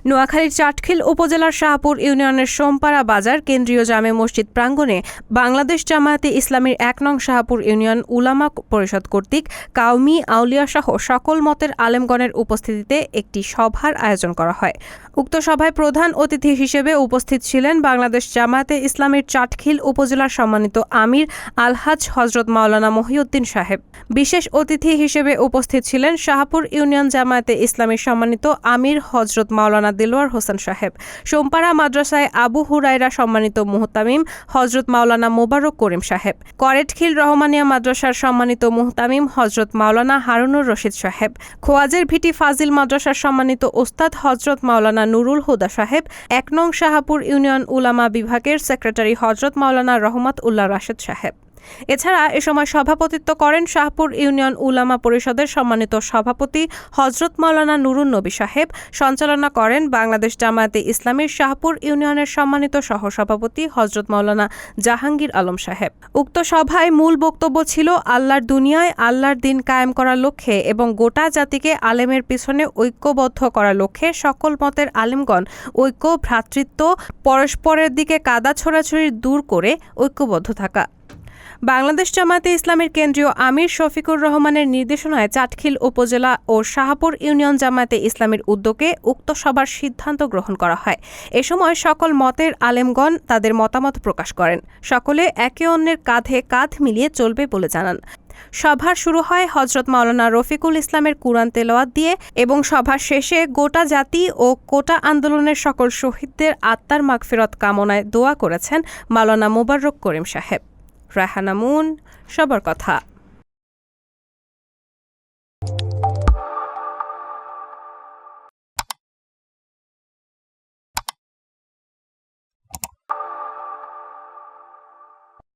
নোয়াখালীর চাটখিল উপজেলার শাহপুর ইউনিয়নের সোমপাড়া বাজার কেন্দ্রীয় জামে মসজিদ প্রাঙ্গণে বাংলাদেশ জামায়াতে ইসলামীর ১ নং শাহপুর ইউনিয়ন উলামা পরিষদ কর্তৃক কাউমি আউলিয়াসহ সকল মতের আলেমগণের উপস্থিতিতে একটি সভার আয়োজন করা হয়। উক্ত সভায় প্রধান অতিথি হিসেবে উপস্থিত ছিলেন বাংলাদেশ জামায়াতে ইসলামীর চাটখিল উপজেলার সম্মানিত আমির আলহাজ হজরত মাওলানা মহিউদ্দিন সাহেব। বিশেষ অতিথি হিসেবে উপস্থিত ছিলেন শাহপুর ইউনিয়ন জামায়াতে ইসলামীর সম্মানিত আমির হজরত মাওলানা দিলওয়ার হোসেন সাহেব। সোমপাড়া মাদ্রাসায় আবু হুরায়রা সম্মানিত মুহতামিম হজরত মাওলানা মোবারক করিম সাহেব। করেটখিল রহমানিয়া মাদ্রাসার সম্মানিত মুহতামিম হজরত মাওলানা হারুনুর রশিদ সাহেব। খোয়াজের ভিটি ফাজিল মাদ্রাসার সম্মানিত ওস্তাদ হজরত মাওলানা নুরুল হুদা সাহেব। ১ নং শাহপুর ইউনিয়ন উলামা বিভাগের সেক্রেটারি হজরত মাওলানা রহমত উল্লাহ রাশেদ সাহেব। এছাড়া এ সময় সভাপতিত্ব করেন শাহপুর ইউনিয়ন উলামা পরিষদের সম্মানিত সভাপতি হজরত মাওলানা নুরুন নবী সাহেব। সঞ্চালনা করেন বাংলাদেশ জামায়াতে ইসলামীর শাহপুর ইউনিয়নের সম্মানিত সহসভাপতি হজরত মাওলানা জাহাঙ্গীর আলম সাহেব। উক্ত সভায় মূল বক্তব্য ছিল আল্লাহর দুনিয়ায় আল্লাহর দিন কায়েম করার লক্ষ্যে এবং গোটা জাতিকে আলেমের পিছনে ঐক্যবদ্ধ করার লক্ষ্যে সকল মতের আলেমগণ ঐক্য, ভ্রাতৃত্ব, পরস্পরের দিকে কাদা ছোড়াছুড়ি দূর করে ঐক্যবদ্ধ থাকা। বাংলাদেশ জামায়াতে ইসলামীর কেন্দ্রীয় আমির শফিকুর রহমানের নির্দেশনায় চাটখিল উপজেলা ও শাহপুর ইউনিয়ন জামায়াতে ইসলামীর উদ্যোগে উক্ত সভার সিদ্ধান্ত গ্রহণ করা হয়। এ সময় সকল মতের আলেমগণ তাদের মতামত প্রকাশ করেন। সকলে একে অন্যের কাঁধে কাঁধ মিলিয়ে চলবে বলে জানান। সভা শুরু হয় হজরত মাওলানা রফিকুল ইসলামের কুরআন তেলাওয়াত দিয়ে এবং সভা শেষে গোটা জাতি ও কোটা আন্দোলনের সকল শহীদদের আত্মার মাগফিরাত কামনায় দোয়া করেছেন মাওলানা মোবারক করিম সাহেব। রাহানা মুন, সবার কথা।